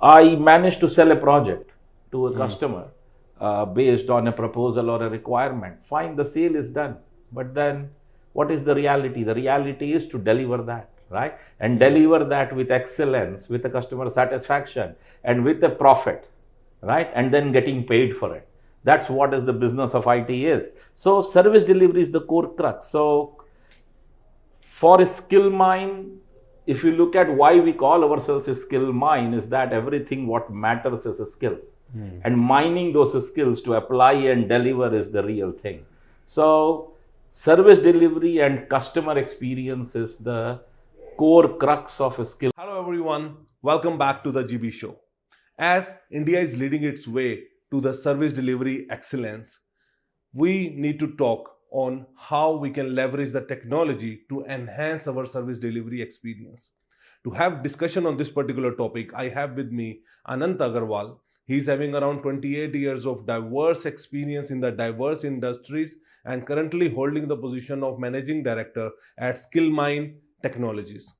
I managed to sell a project to a customer based on a proposal or a requirement. Fine, the sale is done. But then what is the reality? The reality is to deliver that, right? And deliver that with excellence, with a customer satisfaction, and with a profit, right? And then getting paid for it. That's what is the business of IT is. So service delivery is the core crux. So for a skill mine, if you look at why we call ourselves a skill mine, is that everything what matters is skills. And mining those skills to apply and deliver is the real thing. So service delivery and customer experience is the core crux of a skill. Hello everyone, welcome back to the GB show. As India is leading its way to the service delivery excellence, we need to talk on how we can leverage the technology to enhance our service delivery experience. To have discussion on this particular topic, I have with me Anant Agarwal. He's having around 28 years of diverse experience in the diverse industries and currently holding the position of Managing Director at Skillmine Technologies.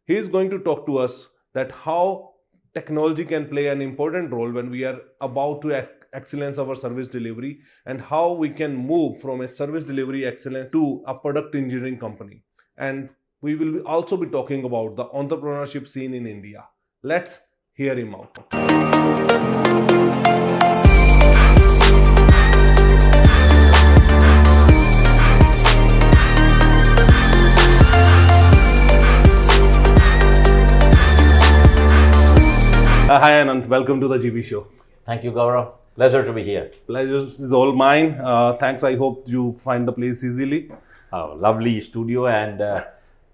He is going to talk to us that how technology can play an important role when we are about to excellence our service delivery, and how we can move from a service delivery excellence to a product engineering company. And we will also be talking about the entrepreneurship scene in India. Let's hear him out. Hi Anant, welcome to the GB show. Thank you, Gaurav. Pleasure to be here. Pleasure is all mine. Thanks. I hope you find the place easily. Oh, lovely studio, and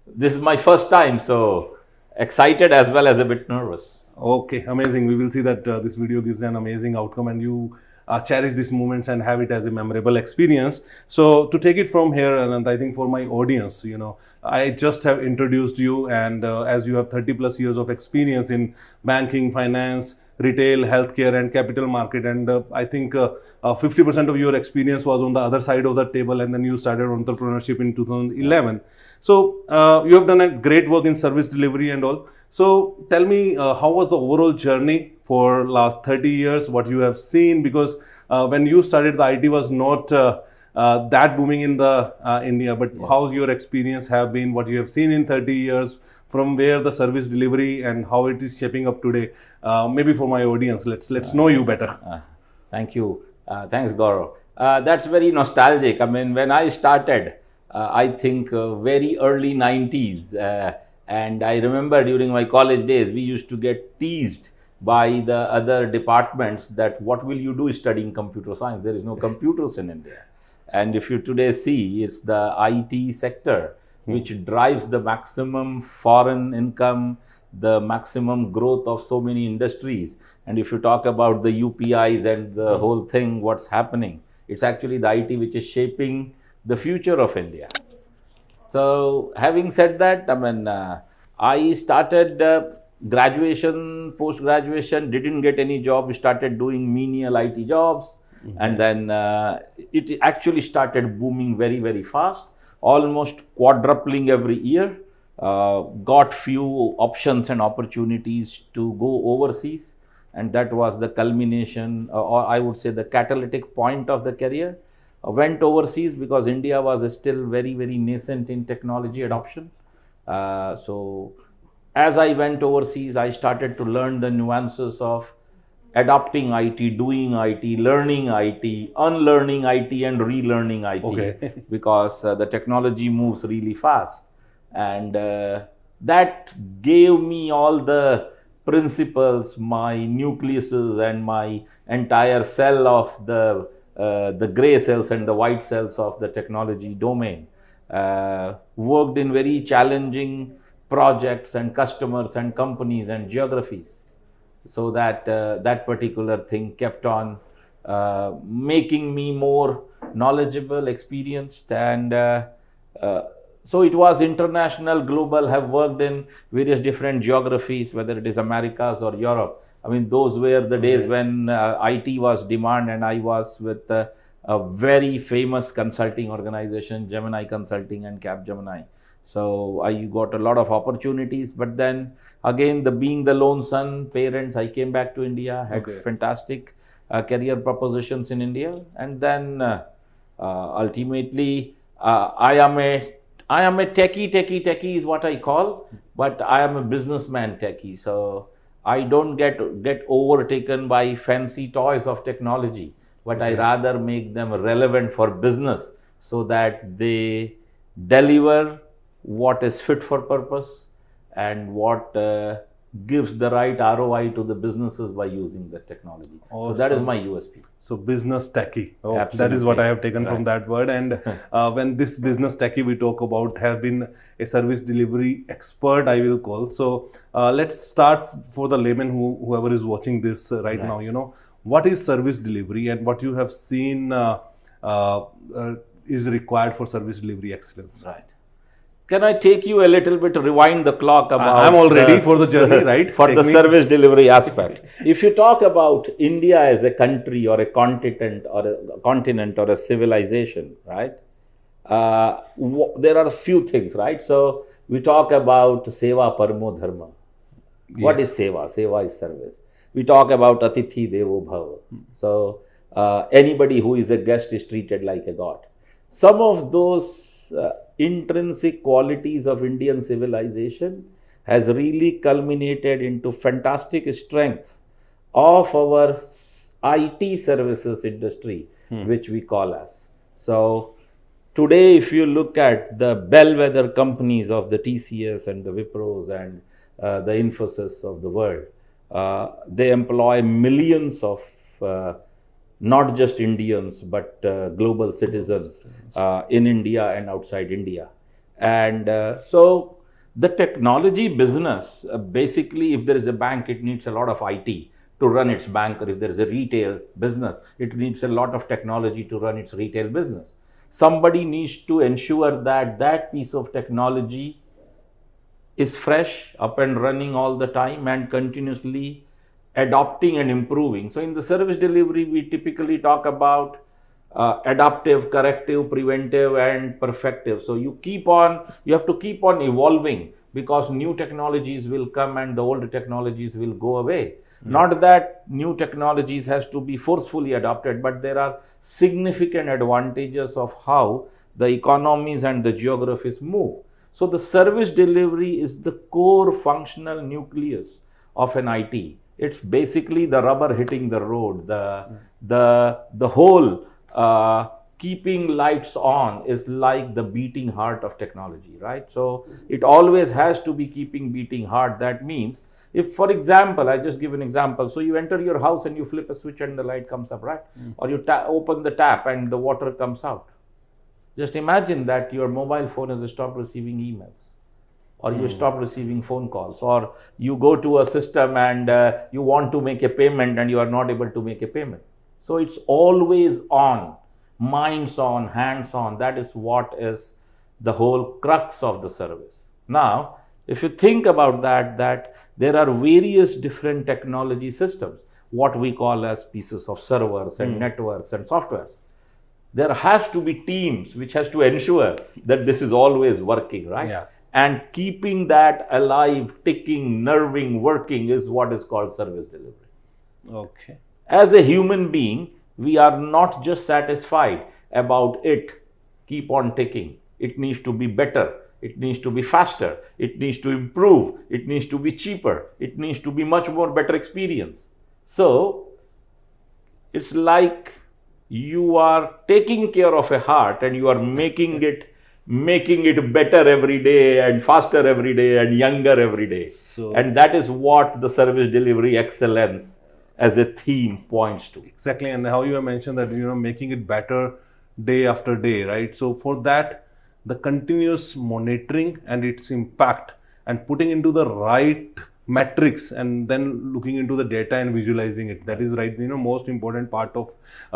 this is my first time, so excited as well as a bit nervous. Okay, amazing. We will see that this video gives an amazing outcome and you cherish these moments and have it as a memorable experience. So to take it from here, and I think for my audience, I just have introduced you, and as you have 30 plus years of experience in banking, finance, retail, healthcare and capital market, and I think 50% of your experience was on the other side of the table, and then you started entrepreneurship in 2011. So you have done a great work in service delivery and all. So tell me, how was the overall journey for last 30 years, what you have seen? Because when you started, the IT was not that booming in the India, but Yes. how's your experience have been, what you have seen in 30 years, from where the service delivery and how it is shaping up today? Maybe for my audience, let's know you better. Thank you. Thanks, Gaurav. That's very nostalgic. I mean, when I started, I think very early 90s, and I remember during my college days, we used to get teased by the other departments that what will you do studying computer science? There is no computers in India. And if you today see, it's the IT sector which drives the maximum foreign income, the maximum growth of so many industries. And if you talk about the UPIs and the whole thing, what's happening, it's actually the IT which is shaping the future of India. So having said that, I mean, I started graduation, post-graduation, didn't get any job, started doing menial IT jobs. And then it actually started booming very, very fast, almost quadrupling every year. Got few options and opportunities to go overseas, and that was the culmination, or I would say the catalytic point of the career. Went overseas because India was still very, very nascent in technology adoption. So as I went overseas, I started to learn the nuances of adopting IT, doing IT, learning IT, unlearning IT and relearning IT. Okay. Because the technology moves really fast. And that gave me all the principles, my nucleuses and my entire cell of the gray cells and the white cells of the technology domain. Worked in very challenging projects and customers and companies and geographies. So that that particular thing kept on making me more knowledgeable, experienced, and so it was international, global, have worked in various different geographies, whether it is Americas or Europe. I mean, those were the days when IT was demand, and I was with a very famous consulting organization, Gemini Consulting and Capgemini. So I got a lot of opportunities, but then again, being the lone son, parents, I came back to India, had fantastic career propositions in India, and then ultimately I am a techie is what I call, but I am a businessman techie. So I don't get overtaken by fancy toys of technology, but I rather make them relevant for business so that they deliver what is fit for purpose and what gives the right ROI to the businesses by using the technology. So that is my USP. So business techie. Oh, that is Absolutely. what I have taken from that word. And when this business techie we talk about have been a service delivery expert, I will call. So let's start for the layman whoever is watching this right now. You know, what is service delivery and what you have seen is required for service delivery excellence. Right. Can I take you a little bit, rewind the clock about... I'm all ready for the journey, right? For the service delivery aspect. If you talk about India as a country or a continent or a civilization, right? There are a few things, right? So we talk about Seva Paramo Dharma. What is Seva? Seva is service. We talk about Atithi Devo Bhava. So anybody who is a guest is treated like a god. Some of those intrinsic qualities of Indian civilization has really culminated into fantastic strengths of our IT services industry, which we call as. So today, if you look at the bellwether companies of the TCS and the Wipros and the Infosys of the world, they employ millions of not just Indians, but global citizens in India and outside India. And so the technology business, basically, if there is a bank, it needs a lot of IT to run its bank, or if there is a retail business, it needs a lot of technology to run its retail business. Somebody needs to ensure that that piece of technology is fresh, up and running all the time, and continuously adopting and improving. So in the service delivery, we typically talk about adaptive, corrective, preventive, and perfective. So you have to keep on evolving, because new technologies will come and the old technologies will go away. Not that new technologies has to be forcefully adopted, but there are significant advantages of how the economies and the geographies move. So the service delivery is the core functional nucleus of an IT. It's basically the rubber hitting the road. The whole keeping lights on is like the beating heart of technology, right? So it always has to be keeping beating heart. That means, if, for example, I just give an example. So you enter your house and you flip a switch and the light comes up, right? Or you open the tap and the water comes out. Just imagine that your mobile phone has stopped receiving emails, or you stop receiving phone calls, or you go to a system and you want to make a payment and you are not able to make a payment. So it's always on, minds on, hands on. That is what is the whole crux of the service. Now, if you think about that there are various different technology systems, what we call as pieces of servers and networks and softwares. There has to be teams which has to ensure that this is always working, right? Yeah. And keeping that alive, ticking, nerving, working is what is called service delivery. Okay. As a human being, we are not just satisfied about it keep on ticking. It needs to be better. It needs to be faster. It needs to improve. It needs to be cheaper. It needs to be much more better experience. So it's like you are taking care of a heart and you are making it better every day and faster every day and younger every day. So, and that is what the service delivery excellence as a theme points to. Exactly. And how you have mentioned that, making it better day after day, right? So for that, the continuous monitoring and its impact and putting into the right metrics and then looking into the data and visualizing it, that is right, most important part of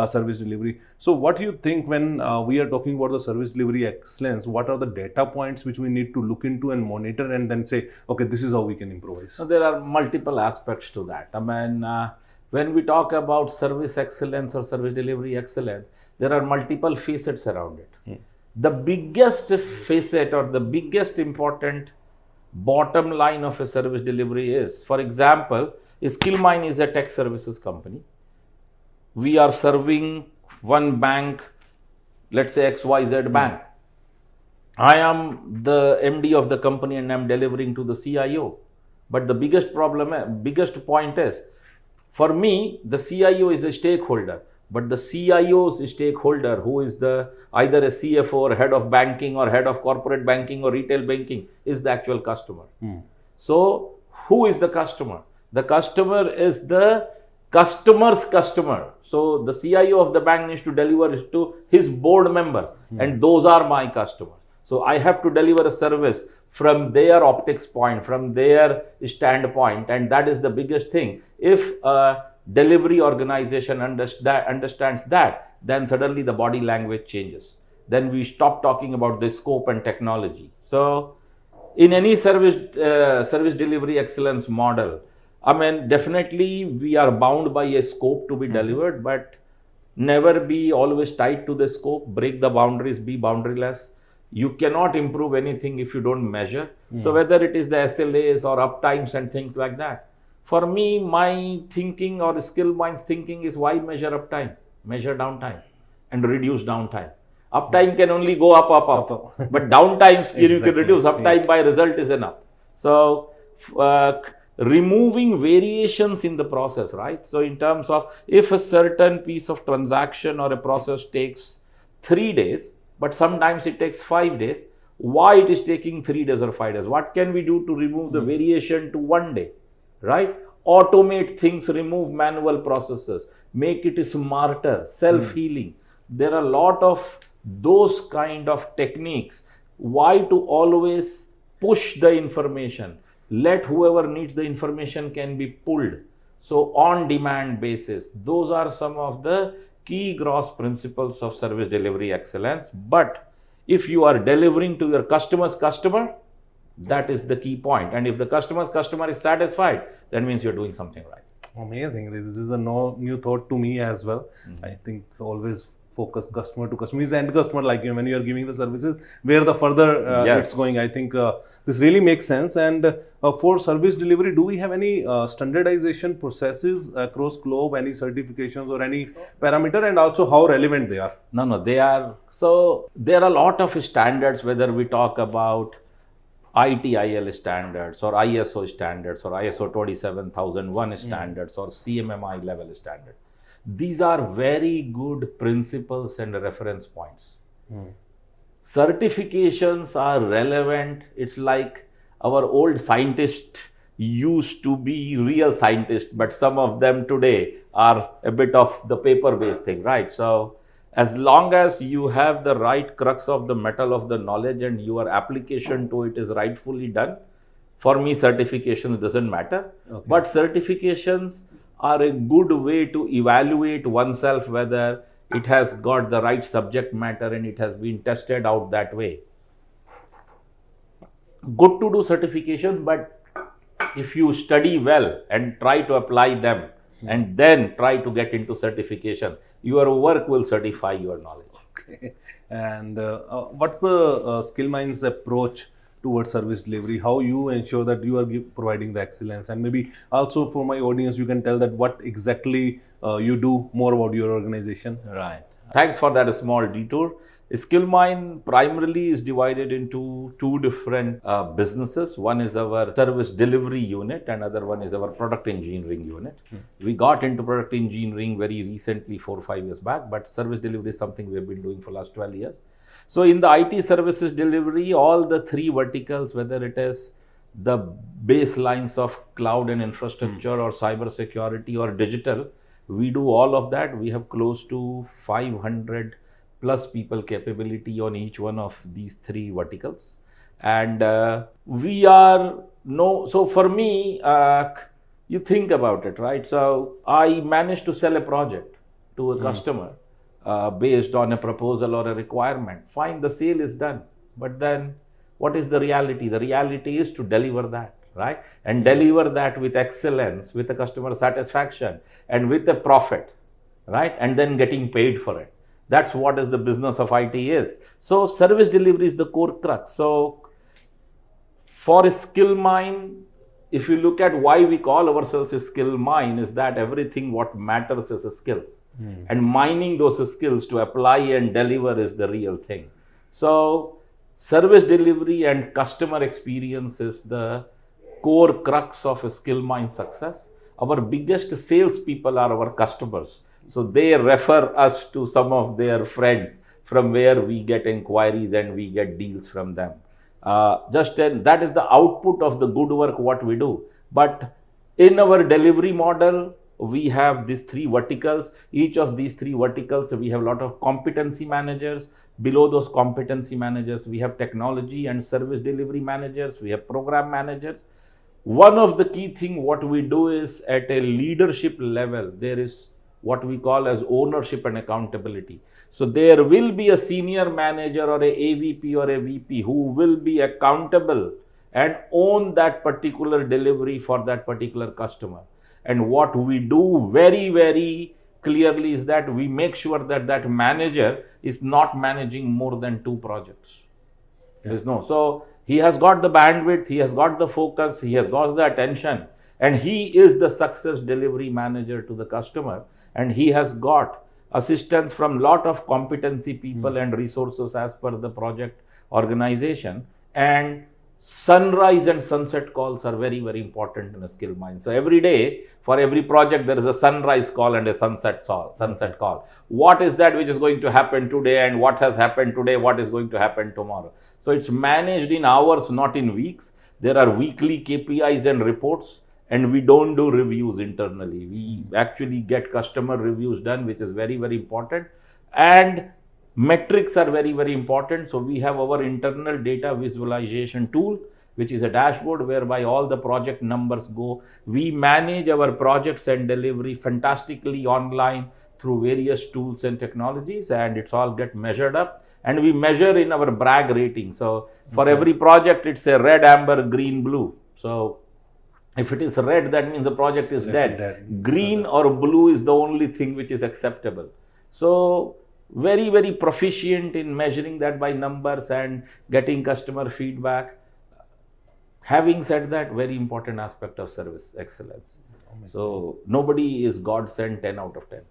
service delivery. So what do you think when we are talking about the service delivery excellence, what are the data points which we need to look into and monitor and then say, okay, this is how we can improvise? So there are multiple aspects to that. I mean, when we talk about service excellence or service delivery excellence, there are multiple facets around it. The biggest facet or the biggest important bottom line of a service delivery is, for example, Skillmine is a tech services company. We are serving one bank, let's say XYZ bank. I am the MD of the company and I'm delivering to the CIO. But the biggest point is, for me, the CIO is a stakeholder, but the CIO's stakeholder, who is either a CFO or head of banking or head of corporate banking or retail banking, is the actual customer. So, who is the customer? The customer is the customer's customer. So, the CIO of the bank needs to deliver it to his board members, and those are my customers. So, I have to deliver a service from their optics point, from their standpoint, and that is the biggest thing. If a delivery organization understands that, then suddenly the body language changes. Then we stop talking about the scope and technology. So, in any service delivery excellence model, I mean, definitely we are bound by a scope to be delivered, but never be always tied to the scope. Break the boundaries, be boundaryless. You cannot improve anything if you don't measure. So whether it is the SLAs or uptimes and things like that. For me, my thinking or Skillmine's thinking is, why measure uptime? Measure downtime and reduce downtime. Uptime can only go up. But downtime skill you can reduce. Uptime by result is enough. So removing variations in the process, right? So in terms of, if a certain piece of transaction or a process takes 3 days, but sometimes it takes 5 days, why it is taking 3 days or 5 days? What can we do to remove the variation to 1 day, right? Automate things, remove manual processes, make it smarter, self-healing. There are a lot of those kind of techniques. Why to always push the information? Let whoever needs the information can be pulled. So on demand basis, those are some of the key gross principles of service delivery excellence. But if you are delivering to your customer's customer, that is the key point. And if the customer's customer is satisfied, that means you're doing something right. Amazing. This is a new thought to me as well. I think always focus customer to customer. Is the end customer, like when you are giving the services, where the further Yes. it's going. I think this really makes sense. And for service delivery, do we have any standardization processes across globe, any certifications or any parameter, and also how relevant they are? No, they are. So there are a lot of standards, whether we talk about ITIL standards or ISO standards or ISO 27001 standards or CMMI level standard. These are very good principles and reference points. Certifications are relevant. It's like our old scientists used to be real scientists, but some of them today are a bit of the paper-based thing, right? So as long as you have the right crux of the metal of the knowledge and your application to it is rightfully done, for me, certifications doesn't matter. Okay. But certifications are a good way to evaluate oneself whether it has got the right subject matter and it has been tested out that way. Good to do certifications, but if you study well and try to apply them and then try to get into certification, your work will certify your knowledge. Okay. And what's the Skillmine's approach towards service delivery? How you ensure that you are providing the excellence? And maybe also for my audience, you can tell that what exactly you do more about your organization. Right. Thanks for that small detour. Skillmine primarily is divided into two different businesses. One is our service delivery unit, and other one is our product engineering unit. We got into product engineering very recently, 4 or 5 years back, but service delivery is something we have been doing for the last 12 years. So in the IT services delivery, all the three verticals, whether it is the baselines of cloud and infrastructure or cyber security or digital, we do all of that. We have close to 500 plus people capability on each one of these three verticals. And so for me, you think about it, right? So I managed to sell a project to a customer based on a proposal or a requirement. Fine, the sale is done. But then what is the reality? The reality is to deliver that, right? And deliver that with excellence, with a customer satisfaction and with a profit, right? And then getting paid for it. That's what is the business of IT is. So service delivery is the core crux. So for Skillmine, if you look at why we call ourselves a skill mine, is that everything what matters is skills. And mining those skills to apply and deliver is the real thing. So service delivery and customer experience is the core crux of a Skillmine success. Our biggest salespeople are our customers. So they refer us to some of their friends from where we get inquiries and we get deals from them. That is the output of the good work what we do. But in our delivery model, we have these three verticals. Each of these three verticals, we have a lot of competency managers. Below those competency managers, we have technology and service delivery managers. We have program managers. One of the key thing what we do is at a leadership level, there is what we call as ownership and accountability. So there will be a senior manager or a AVP or a VP who will be accountable and own that particular delivery for that particular customer. And what we do very, very clearly is that we make sure that that manager is not managing more than 2 projects. There's no. So he has got the bandwidth, he has got the focus, he has got the attention, and he is the success delivery manager to the customer. And he has got assistance from lot of competency people and resources as per the project organization. And sunrise and sunset calls are very, very important in a Skillmine. So every day for every project there is a sunrise call and a sunset call. What is that which is going to happen today, and what has happened today, what is going to happen tomorrow. So it's managed in hours, not in weeks. There are weekly KPIs and reports. And we don't do reviews internally. We actually get customer reviews done, which is very, very important. And metrics are very, very important. So we have our internal data visualization tool, which is a dashboard whereby all the project numbers go. We manage our projects and delivery fantastically online through various tools and technologies, and it's all get measured up. And we measure in our brag rating. So for every project, it's a red, amber, green, blue. So if it is red, that means the project is dead. Green or blue is the only thing which is acceptable. So very, very proficient in measuring that by numbers and getting customer feedback. Having said that, very important aspect of service excellence. So nobody is God sent 10 out of 10.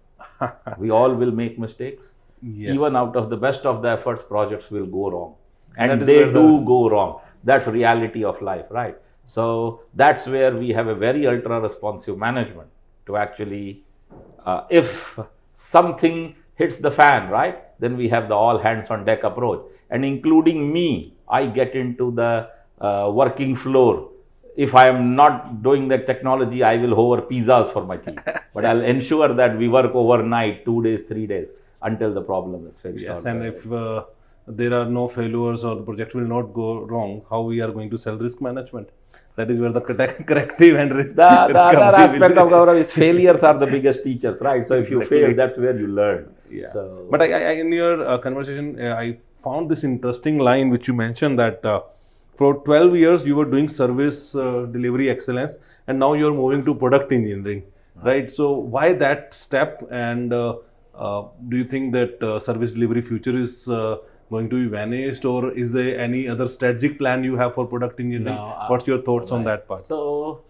We all will make mistakes. Yes. Even out of the best of the efforts, projects will go wrong. And they do go wrong. That's reality of life, right? So that's where we have a very ultra responsive management to actually, if something hits the fan, right, then we have the all hands on deck approach. And including me, I get into the working floor. If I am not doing the technology, I will hover pizzas for my team. But I'll ensure that we work overnight, 2 days, 3 days, until the problem is fixed. Yes, and if there are no failures or the project will not go wrong, how we are going to sell risk management? That is where the corrective and risk. The other aspect of Gaurav is failures are the biggest teachers, right? So if you fail, that's where you learn. Yeah. So, but I in your conversation, I found this interesting line which you mentioned that for 12 years you were doing service delivery excellence, and now you are moving to product engineering, right? So why that step? And do you think that service delivery future is going to be vanished, or is there any other strategic plan you have for product engineering? No, what's your thoughts on that part? So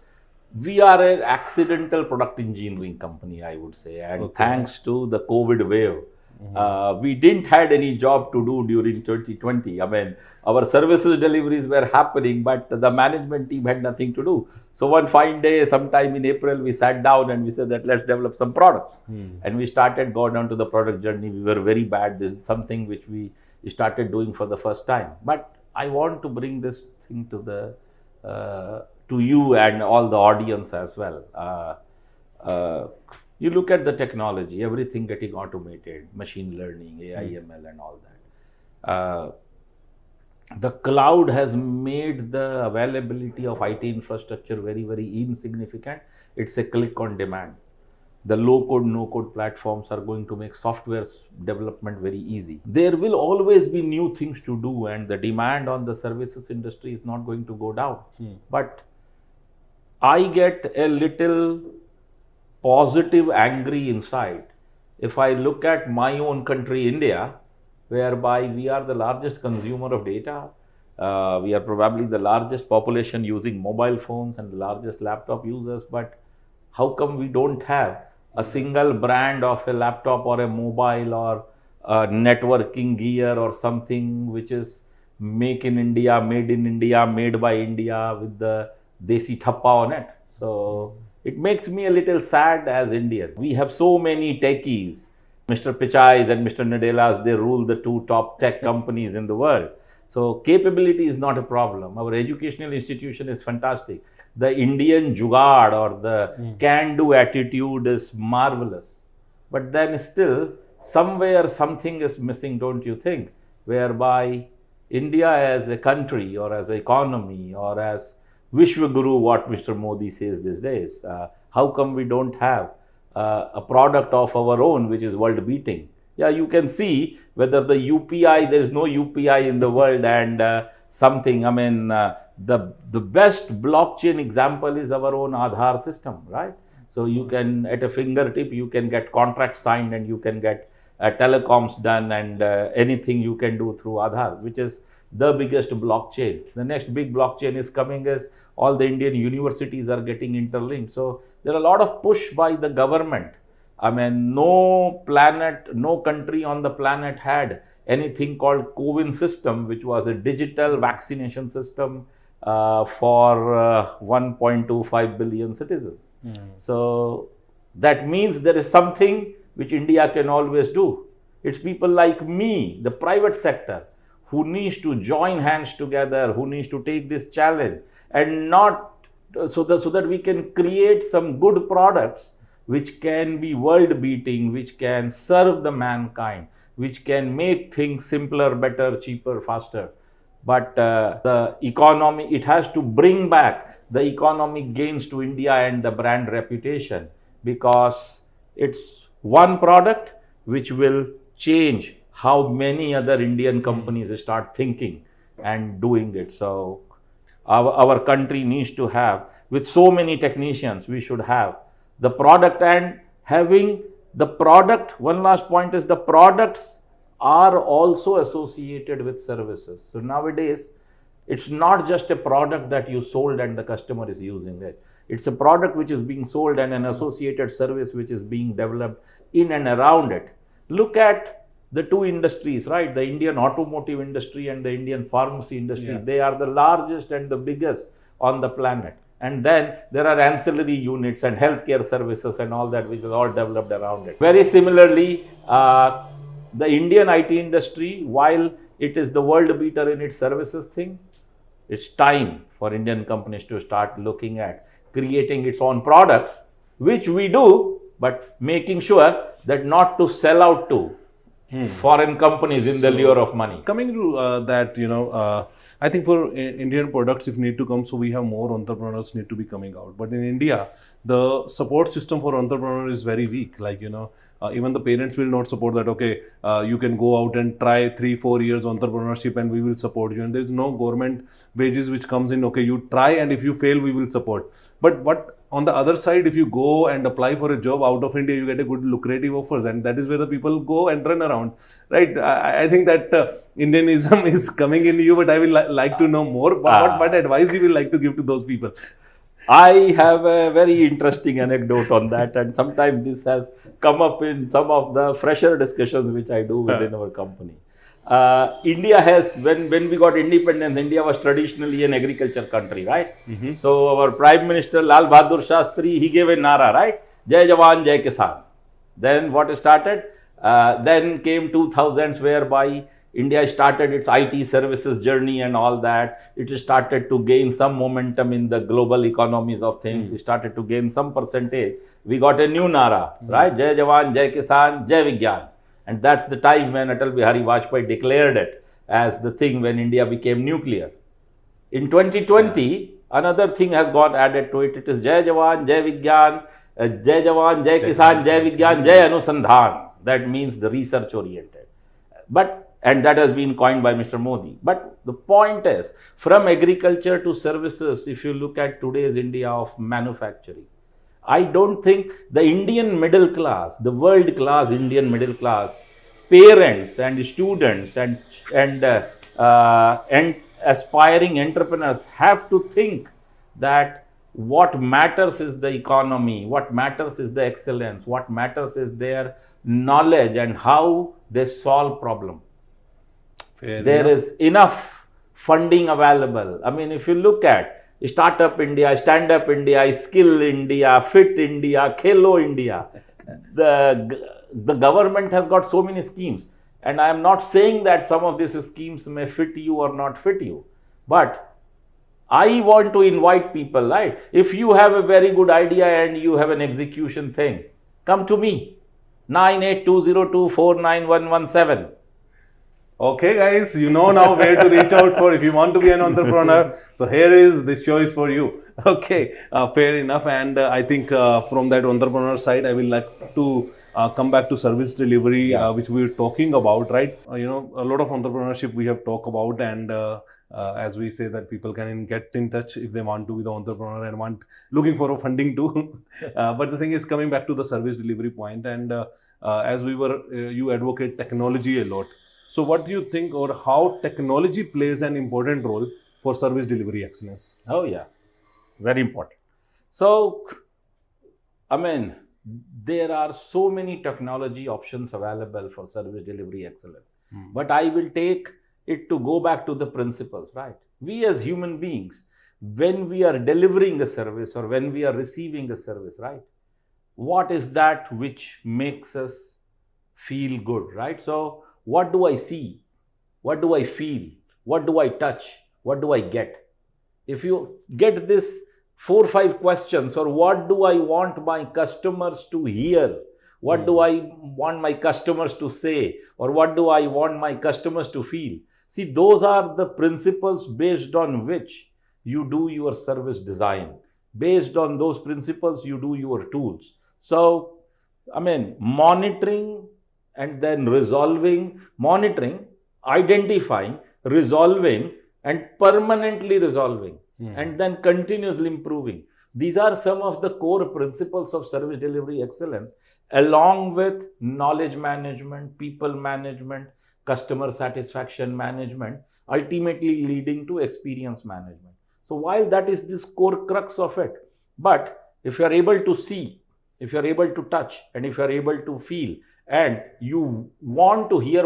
we are an accidental product engineering company, I would say, and thanks to the COVID wave, we didn't had any job to do during 2020. I mean, our services deliveries were happening, but the management team had nothing to do. So one fine day, sometime in April, we sat down and we said that let's develop some products. And we started going down to the product journey. We were very bad. This is something which we started doing for the first time. But I want to bring this thing to the to you and all the audience as well. You look at the technology, everything getting automated, machine learning, AI, ML and all that. The cloud has made the availability of IT infrastructure very, very insignificant. It's a click on demand. The low-code, no-code platforms are going to make software development very easy. There will always be new things to do, and the demand on the services industry is not going to go down. But I get a little positive, angry inside if I look at my own country, India, whereby we are the largest consumer of data, we are probably the largest population using mobile phones and the largest laptop users, but how come we don't have a single brand of a laptop or a mobile or a networking gear or something which is make in India, made in India, made by India with the desi thappa on it? So it makes me a little sad as Indian. We have so many techies. Mr. Pichai's and Mr. Nadella's, they rule the two top tech companies in the world. So capability is not a problem. Our educational institution is fantastic. The Indian jugaad or the can-do attitude is marvelous. But then still, somewhere something is missing, don't you think? Whereby India as a country or as an economy or as Vishwaguru, what Mr. Modi says these days, how come we don't have a product of our own which is world beating? Yeah, you can see whether the UPI, there is no UPI in the world and something. I mean, the best blockchain example is our own Aadhaar system, right? So you can, at a fingertip, you can get contracts signed and you can get telecoms done and anything you can do through Aadhaar, which is the biggest blockchain. The next big blockchain is coming as all the Indian universities are getting interlinked. So there are a lot of push by the government. I mean, no planet, no country on the planet had anything called CoWIN system, which was a digital vaccination system for 1.25 billion citizens. So that means there is something which India can always do. It's people like me, the private sector, who needs to join hands together, who needs to take this challenge and not so that we can create some good products which can be world beating, which can serve the mankind, which can make things simpler, better, cheaper, faster. But the economy, it has to bring back the economic gains to India and the brand reputation, because it's one product which will change how many other Indian companies start thinking and doing it. So our country needs to have, with so many technicians, we should have the product, and having the product. One last point is the products are also associated with services. So nowadays, it's not just a product that you sold and the customer is using it. It's a product which is being sold and an associated service which is being developed in and around it. Look at the two industries, right? The Indian automotive industry and the Indian pharmacy industry. Yeah. They are the largest and the biggest on the planet. And then there are ancillary units and healthcare services and all that, which is all developed around it. Very similarly, the Indian IT industry, while it is the world beater in its services thing, it's time for Indian companies to start looking at creating its own products, which we do, but making sure that not to sell out to foreign companies in the lure of money. Coming to that, I think for Indian products, if need to come, so we have more entrepreneurs need to be coming out. But in India, the support system for entrepreneurs is very weak. Like, even the parents will not support that, okay, you can go out and try 3-4 years entrepreneurship and we will support you. And there is no government wages which comes in, okay, you try and if you fail, we will support. But on the other side, if you go and apply for a job out of India, you get a good lucrative offers, and that is where the people go and run around, right? I think that Indianism is coming in you, but I will like to know more. What advice you will like to give to those people? I have a very interesting anecdote on that, and sometimes this has come up in some of the fresher discussions which I do within our company. India has, when we got independence, India was traditionally an agriculture country, right? So our Prime Minister Lal Bahadur Shastri, he gave a nara, right? Jai Jawan, Jai Kisan. Then what started? Then came 2000s, whereby India started its IT services journey and all that. It started to gain some momentum in the global economies of things. It started to gain some percentage. We got a new nara, right? Jai Jawan, Jai Kisan, Jai Vigyan. And that's the time when Atal Bihari Vajpayee declared it as the thing when India became nuclear. In 2020, another thing has got added to it. It is Jai Jawan, Jai Vigyan, Jai Jawan, Jai Kisan, Jai Vigyan, Jai Anusandhan. That means the research oriented. And that has been coined by Mr. Modi. But the point is, from agriculture to services, if you look at today's India of manufacturing, I don't think the Indian middle class, the world class Indian middle class, parents and students and aspiring entrepreneurs have to think that what matters is the economy, what matters is the excellence, what matters is their knowledge and how they solve problem. Fair There enough. is enough funding available. I mean, if you look at Startup India, Stand Up India, Skill India, Fit India, Khelo India, the government has got so many schemes. And I am not saying that some of these schemes may fit you or not fit you. But I want to invite people, right? If you have a very good idea and you have an execution thing, come to me. 9820249117. Okay, guys, you know now where to reach out for if you want to be an entrepreneur. So here is the choice for you. Okay, fair enough. And I think from that entrepreneur side, I will like to come back to service delivery, which we were talking about, right? A lot of entrepreneurship we have talked about, and as we say that people can get in touch if they want to be the entrepreneur and want looking for a funding too. But the thing is coming back to the service delivery point, and as we were, you advocate technology a lot. So what do you think or how technology plays an important role for service delivery excellence? Oh, yeah, very important. So, I mean, there are so many technology options available for service delivery excellence. But I will take it to go back to the principles, right? We as human beings, when we are delivering a service or when we are receiving a service, right? What is that which makes us feel good, right? So, what do I see? What do I feel? What do I touch? What do I get? If you get this 4 or 5 questions, or what do I want my customers to hear? What do I want my customers to say? Or what do I want my customers to feel? See, those are the principles based on which you do your service design. Based on those principles, you do your tools. So, I mean, monitoring and then monitoring, identifying, resolving, and permanently resolving, and then continuously improving. These are some of the core principles of service delivery excellence, along with knowledge management, people management, customer satisfaction management, ultimately leading to experience management. So while that is this core crux of it, but if you are able to see, if you are able to touch, and if you are able to feel, and you want to hear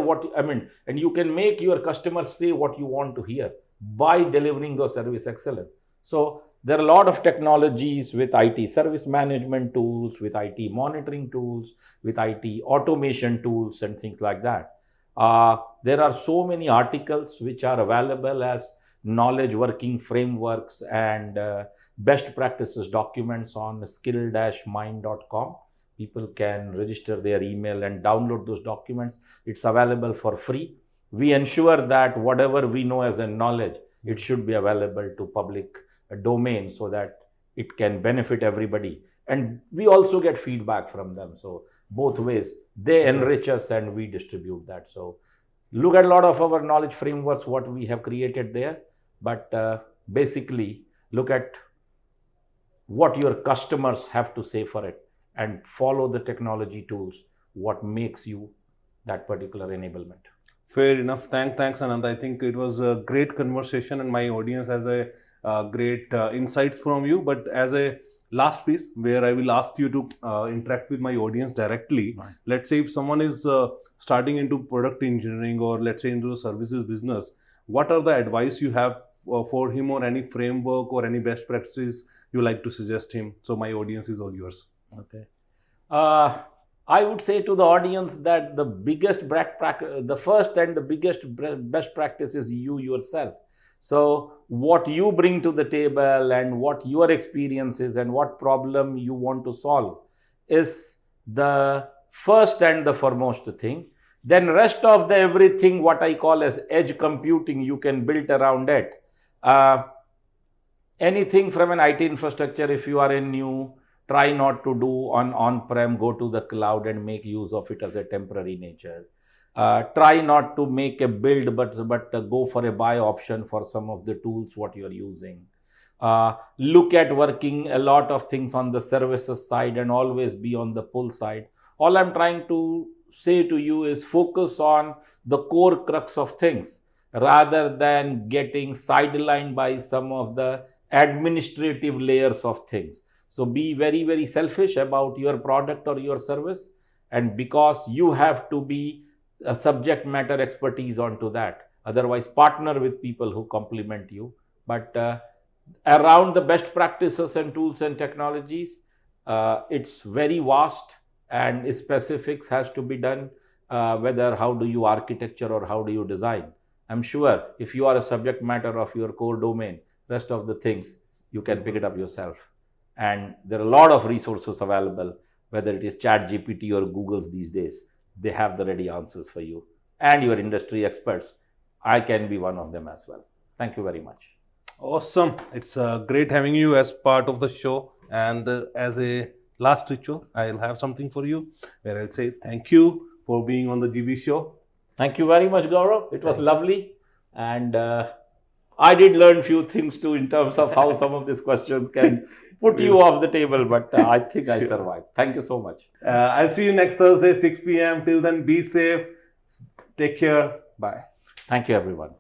and you can make your customers say what you want to hear by delivering those service excellence. So there are a lot of technologies with IT service management tools, with IT monitoring tools, with IT automation tools and things like that. There are so many articles which are available as knowledge working frameworks and best practices documents on skill-mine.com. People can register their email and download those documents. It's available for free. We ensure that whatever we know as a knowledge, it should be available to public domain so that it can benefit everybody. And we also get feedback from them. So both ways, they enrich us and we distribute that. So look at a lot of our knowledge frameworks, what we have created there. But basically, look at what your customers have to say for it, and follow the technology tools, what makes you that particular enablement. Fair enough. Thanks, Anant. I think it was a great conversation, and my audience has a great insights from you. But as a last piece, where I will ask you to interact with my audience directly. Right. Let's say if someone is starting into product engineering, or let's say into a services business, what are the advice you have for him, or any framework or any best practices you like to suggest him? So my audience is all yours. Okay. I would say to the audience that the first and the biggest best practice is you yourself. So what you bring to the table and what your experience is and what problem you want to solve is the first and the foremost thing. Then rest of the everything, what I call as edge computing, you can build around it. Anything from an IT infrastructure, if you are in new, try not to do on-prem, go to the cloud and make use of it as a temporary nature. Try not to make a build, but go for a buy option for some of the tools what you are using. Look at working a lot of things on the services side and always be on the pull side. All I'm trying to say to you is focus on the core crux of things rather than getting sidelined by some of the administrative layers of things. So be very, very selfish about your product or your service. And because you have to be a subject matter expertise onto that. Otherwise, partner with people who complement you. But around the best practices and tools and technologies, it's very vast and specifics has to be done, whether how do you architecture or how do you design. I'm sure if you are a subject matter of your core domain, rest of the things you can pick it up yourself. And there are a lot of resources available, whether it is ChatGPT or Google's these days. They have the ready answers for you and your industry experts. I can be one of them as well. Thank you very much. Awesome. It's great having you as part of the show. And as a last ritual, I'll have something for you where I'll say thank you for being on the GB show. Thank you very much, Gaurav. It was lovely. And I did learn few things too in terms of how some of these questions can put you off the table, but I think I survived. Thank you so much. I'll see you next Thursday, 6 p.m. Till then, be safe. Take care. Bye. Thank you, everyone.